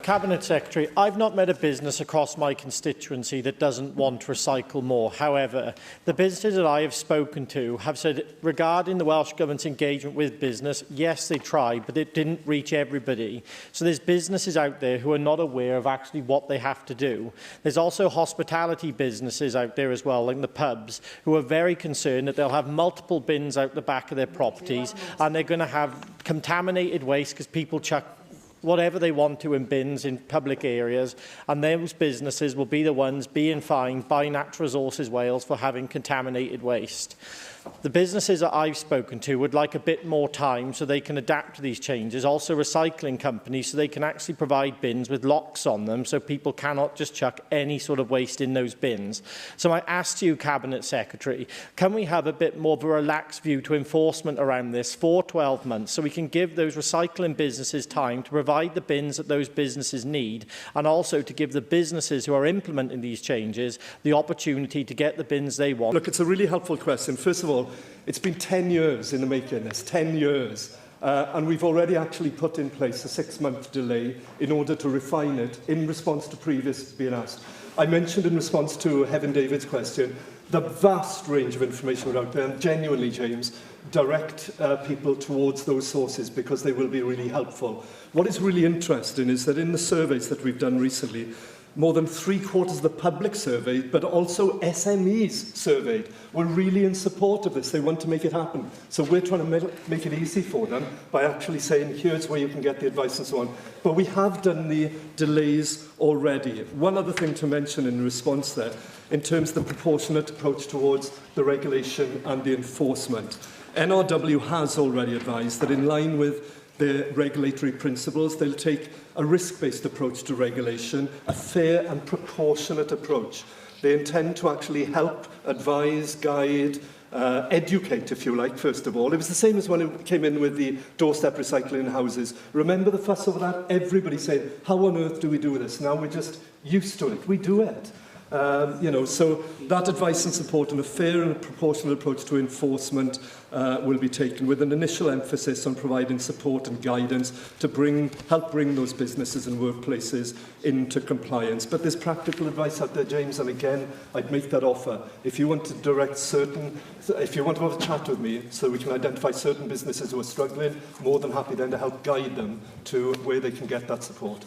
Cabinet Secretary, I've not met a business across my constituency that doesn't want to recycle more. However, the businesses that I have spoken to have said regarding the Welsh Government's engagement with business, yes, they tried, but it didn't reach everybody. So there's businesses out there who are not aware of actually what they have to do. There's also hospitality businesses out there as well, like the pubs, who are very concerned that they'll have multiple bins out the back of their properties and they're going to have contaminated waste because people chuck whatever they want to in bins in public areas, and those businesses will be the ones being fined by Natural Resources Wales for having contaminated waste. The businesses that I've spoken to would like a bit more time so they can adapt to these changes. Also recycling companies so they can actually provide bins with locks on them so people cannot just chuck any sort of waste in those bins. So I asked you, Cabinet Secretary, can we have a bit more of a relaxed view to enforcement around this for 12 months so we can give those recycling businesses time to provide the bins that those businesses need, and also to give the businesses who are implementing these changes the opportunity to get the bins they want? Look, it's a really helpful question. First of all, it's been 10 years in the making, this 10 years, and we've already actually put in place a 6-month delay in order to refine it in response to previous being asked. I mentioned in response to Heaven David's question the vast range of information out there, and genuinely, James, direct people towards those sources because they will be really helpful. What is really interesting is that in the surveys that we've done recently, more than 3/4 of the public surveyed, but also SMEs surveyed, were really in support of this. They want to make it happen. So we're trying to make it easy for them by actually saying, here's where you can get the advice and so on. But we have done the delays already. One other thing to mention in response there, in terms of the proportionate approach towards the regulation and the enforcement. NRW has already advised that in line with the regulatory principles, they'll take a risk-based approach to regulation, a fair and proportionate approach. They intend to actually help, advise, guide, educate, if you like, first of all. It was the same as when it came in with the doorstep recycling in houses. Remember the fuss over that? Everybody said, how on earth do we do this? Now we're just used to it. We do it. So that advice and support and a fair and proportional approach to enforcement will be taken, with an initial emphasis on providing support and guidance to help bring those businesses and workplaces into compliance. But there's practical advice out there, James, and again, I'd make that offer. If you want to if you want to have a chat with me so we can identify certain businesses who are struggling, more than happy then to help guide them to where they can get that support.